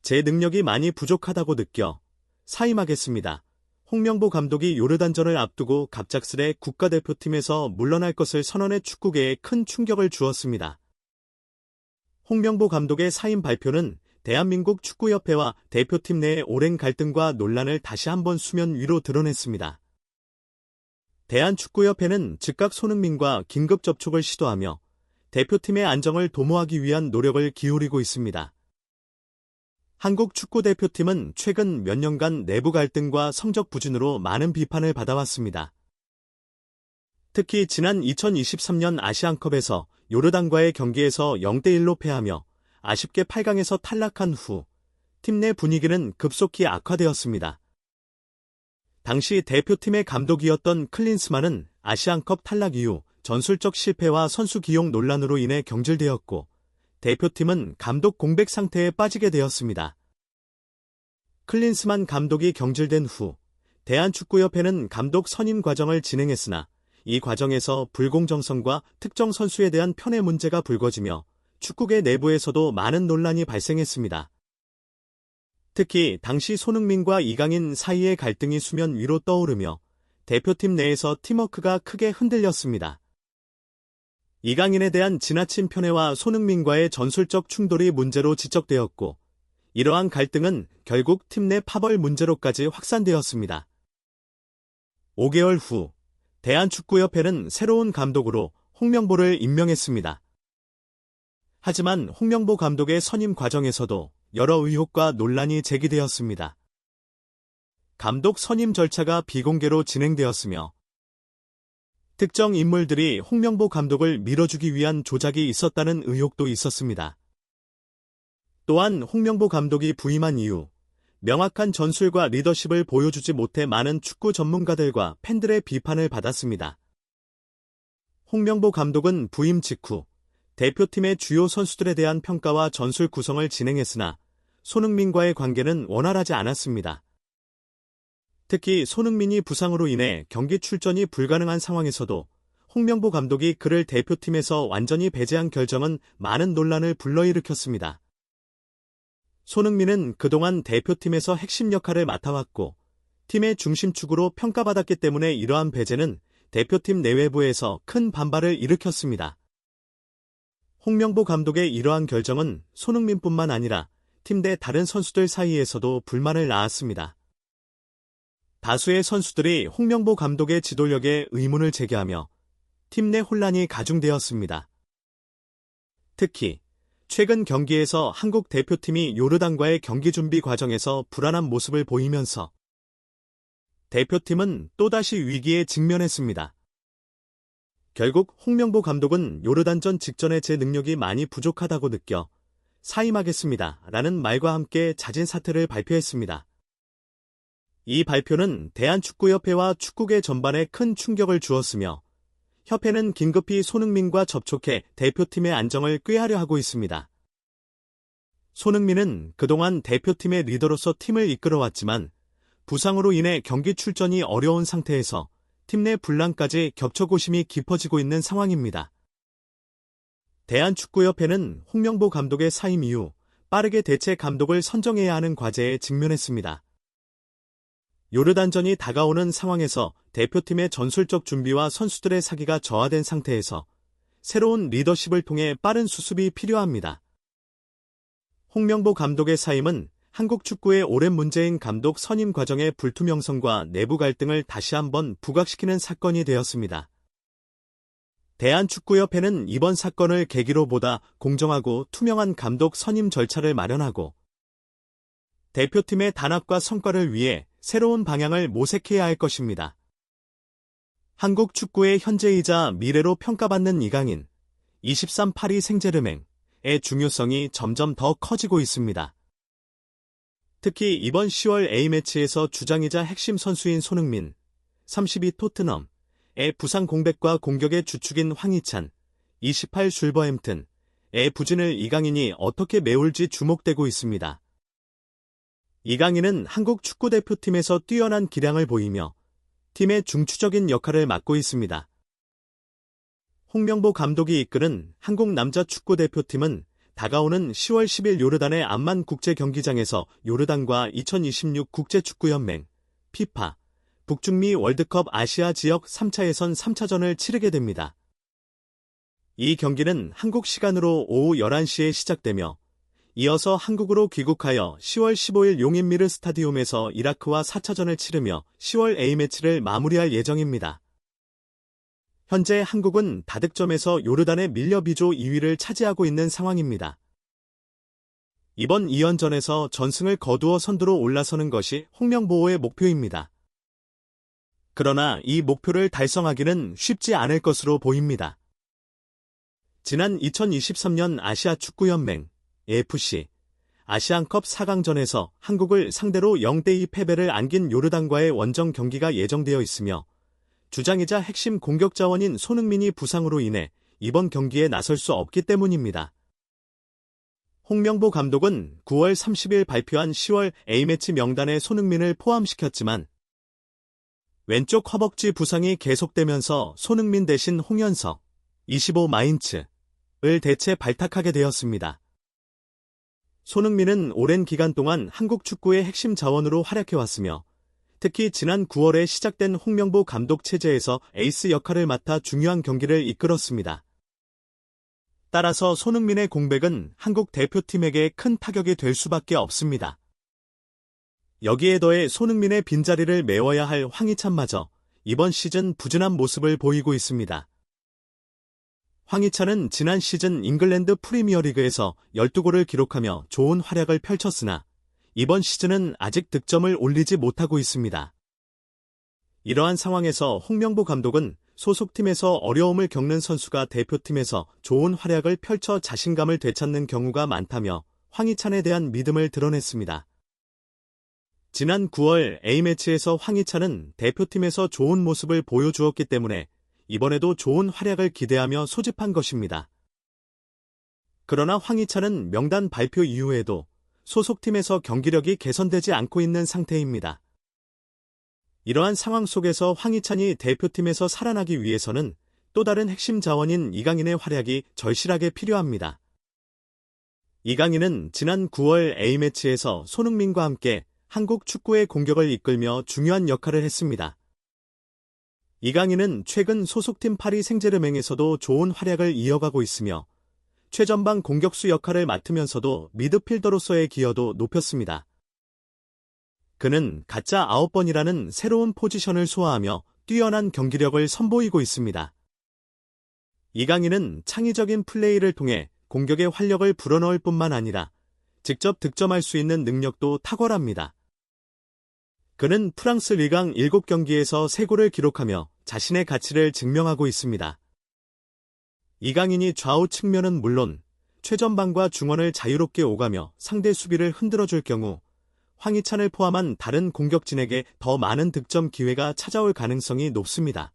제 능력이 많이 부족하다고 느껴 사임하겠습니다. 홍명보 감독이 요르단전을 앞두고 갑작스레 국가대표팀에서 물러날 것을 선언해 축구계에 큰 충격을 주었습니다. 홍명보 감독의 사임 발표는 대한민국 축구협회와 대표팀 내의 오랜 갈등과 논란을 다시 한번 수면 위로 드러냈습니다. 대한축구협회는 즉각 손흥민과 긴급 접촉을 시도하며 대표팀의 안정을 도모하기 위한 노력을 기울이고 있습니다. 한국 축구대표팀은 최근 몇 년간 내부 갈등과 성적 부진으로 많은 비판을 받아왔습니다. 특히 지난 2023년 아시안컵에서 요르단과의 경기에서 0대1로 패하며 아쉽게 8강에서 탈락한 후 팀 내 분위기는 급속히 악화되었습니다. 당시 대표팀의 감독이었던 클린스만은 아시안컵 탈락 이후 전술적 실패와 선수 기용 논란으로 인해 경질되었고 대표팀은 감독 공백 상태에 빠지게 되었습니다. 클린스만 감독이 경질된 후 대한축구협회는 감독 선임 과정을 진행했으나 이 과정에서 불공정성과 특정 선수에 대한 편애 문제가 불거지며 축구계 내부에서도 많은 논란이 발생했습니다. 특히 당시 손흥민과 이강인 사이의 갈등이 수면 위로 떠오르며 대표팀 내에서 팀워크가 크게 흔들렸습니다. 이강인에 대한 지나친 편애와 손흥민과의 전술적 충돌이 문제로 지적되었고 이러한 갈등은 결국 팀 내 파벌 문제로까지 확산되었습니다. 5개월 후 대한축구협회는 새로운 감독으로 홍명보를 임명했습니다. 하지만 홍명보 감독의 선임 과정에서도 여러 의혹과 논란이 제기되었습니다. 감독 선임 절차가 비공개로 진행되었으며 특정 인물들이 홍명보 감독을 밀어주기 위한 조작이 있었다는 의혹도 있었습니다. 또한 홍명보 감독이 부임한 이후 명확한 전술과 리더십을 보여주지 못해 많은 축구 전문가들과 팬들의 비판을 받았습니다. 홍명보 감독은 부임 직후 대표팀의 주요 선수들에 대한 평가와 전술 구성을 진행했으나 손흥민과의 관계는 원활하지 않았습니다. 특히 손흥민이 부상으로 인해 경기 출전이 불가능한 상황에서도 홍명보 감독이 그를 대표팀에서 완전히 배제한 결정은 많은 논란을 불러일으켰습니다. 손흥민은 그동안 대표팀에서 핵심 역할을 맡아왔고 팀의 중심축으로 평가받았기 때문에 이러한 배제는 대표팀 내외부에서 큰 반발을 일으켰습니다. 홍명보 감독의 이러한 결정은 손흥민뿐만 아니라 팀 내 다른 선수들 사이에서도 불만을 낳았습니다. 다수의 선수들이 홍명보 감독의 지도력에 의문을 제기하며 팀 내 혼란이 가중되었습니다. 특히 최근 경기에서 한국 대표팀이 요르단과의 경기 준비 과정에서 불안한 모습을 보이면서 대표팀은 또다시 위기에 직면했습니다. 결국 홍명보 감독은 요르단전 직전에 제 능력이 많이 부족하다고 느껴 사임하겠습니다 라는 말과 함께 자진 사퇴를 발표했습니다. 이 발표는 대한축구협회와 축구계 전반에 큰 충격을 주었으며 협회는 긴급히 손흥민과 접촉해 대표팀의 안정을 꾀하려 하고 있습니다. 손흥민은 그동안 대표팀의 리더로서 팀을 이끌어왔지만 부상으로 인해 경기 출전이 어려운 상태에서 팀 내 분란까지 겹쳐고심이 깊어지고 있는 상황입니다. 대한축구협회는 홍명보 감독의 사임 이후 빠르게 대체 감독을 선정해야 하는 과제에 직면했습니다. 요르단전이 다가오는 상황에서 대표팀의 전술적 준비와 선수들의 사기가 저하된 상태에서 새로운 리더십을 통해 빠른 수습이 필요합니다. 홍명보 감독의 사임은 한국 축구의 오랜 문제인 감독 선임 과정의 불투명성과 내부 갈등을 다시 한번 부각시키는 사건이 되었습니다. 대한축구협회는 이번 사건을 계기로 보다 공정하고 투명한 감독 선임 절차를 마련하고 대표팀의 단합과 성과를 위해 새로운 방향을 모색해야 할 것입니다. 한국 축구의 현재이자 미래로 평가받는 이강인, 23 파리 생제르맹의 중요성이 점점 더 커지고 있습니다. 특히 이번 10월 A매치에서 주장이자 핵심 선수인 손흥민, 32 토트넘의 부상 공백과 공격의 주축인 황희찬, 28 슐버햄튼의 부진을 이강인이 어떻게 메울지 주목되고 있습니다. 이강인은 한국 축구대표팀에서 뛰어난 기량을 보이며 팀의 중추적인 역할을 맡고 있습니다. 홍명보 감독이 이끄는 한국 남자 축구대표팀은 다가오는 10월 10일 요르단의 암만 국제경기장에서 요르단과 2026 국제축구연맹 피파 북중미 월드컵 아시아 지역 3차 예선 3차전을 치르게 됩니다. 이 경기는 한국 시간으로 오후 11시에 시작되며 이어서 한국으로 귀국하여 10월 15일 용인미르 스타디움에서 이라크와 4차전을 치르며 10월 A매치를 마무리할 예정입니다. 현재 한국은 다득점에서 요르단의 밀려 B조 2위를 차지하고 있는 상황입니다. 이번 2연전에서 전승을 거두어 선두로 올라서는 것이 홍명보호의 목표입니다. 그러나 이 목표를 달성하기는 쉽지 않을 것으로 보입니다. 지난 2023년 아시아축구연맹 AFC 아시안컵 4강전에서 한국을 상대로 0대2 패배를 안긴 요르단과의 원정 경기가 예정되어 있으며 주장이자 핵심 공격 자원인 손흥민이 부상으로 인해 이번 경기에 나설 수 없기 때문입니다. 홍명보 감독은 9월 30일 발표한 10월 A매치 명단에 손흥민을 포함시켰지만 왼쪽 허벅지 부상이 계속되면서 손흥민 대신 홍현석, 25 마인츠를 대체 발탁하게 되었습니다. 손흥민은 오랜 기간 동안 한국 축구의 핵심 자원으로 활약해왔으며 특히 지난 9월에 시작된 홍명보 감독 체제에서 에이스 역할을 맡아 중요한 경기를 이끌었습니다. 따라서 손흥민의 공백은 한국 대표팀에게 큰 타격이 될 수밖에 없습니다. 여기에 더해 손흥민의 빈자리를 메워야 할 황희찬마저 이번 시즌 부진한 모습을 보이고 있습니다. 황희찬은 지난 시즌 잉글랜드 프리미어리그에서 12골을 기록하며 좋은 활약을 펼쳤으나 이번 시즌은 아직 득점을 올리지 못하고 있습니다. 이러한 상황에서 홍명보 감독은 소속팀에서 어려움을 겪는 선수가 대표팀에서 좋은 활약을 펼쳐 자신감을 되찾는 경우가 많다며 황희찬에 대한 믿음을 드러냈습니다. 지난 9월 A매치에서 황희찬은 대표팀에서 좋은 모습을 보여주었기 때문에 이번에도 좋은 활약을 기대하며 소집한 것입니다. 그러나 황희찬은 명단 발표 이후에도 소속팀에서 경기력이 개선되지 않고 있는 상태입니다. 이러한 상황 속에서 황희찬이 대표팀에서 살아나기 위해서는 또 다른 핵심 자원인 이강인의 활약이 절실하게 필요합니다. 이강인은 지난 9월 A매치에서 손흥민과 함께 한국 축구의 공격을 이끌며 중요한 역할을 했습니다. 이강인은 최근 소속팀 파리 생제르맹에서도 좋은 활약을 이어가고 있으며 최전방 공격수 역할을 맡으면서도 미드필더로서의 기여도 높였습니다. 그는 가짜 9번이라는 새로운 포지션을 소화하며 뛰어난 경기력을 선보이고 있습니다. 이강인은 창의적인 플레이를 통해 공격의 활력을 불어넣을 뿐만 아니라 직접 득점할 수 있는 능력도 탁월합니다. 그는 프랑스 리강 7경기에서 3골을 기록하며 자신의 가치를 증명하고 있습니다. 이강인이 좌우 측면은 물론 최전방과 중원을 자유롭게 오가며 상대 수비를 흔들어줄 경우 황희찬을 포함한 다른 공격진에게 더 많은 득점 기회가 찾아올 가능성이 높습니다.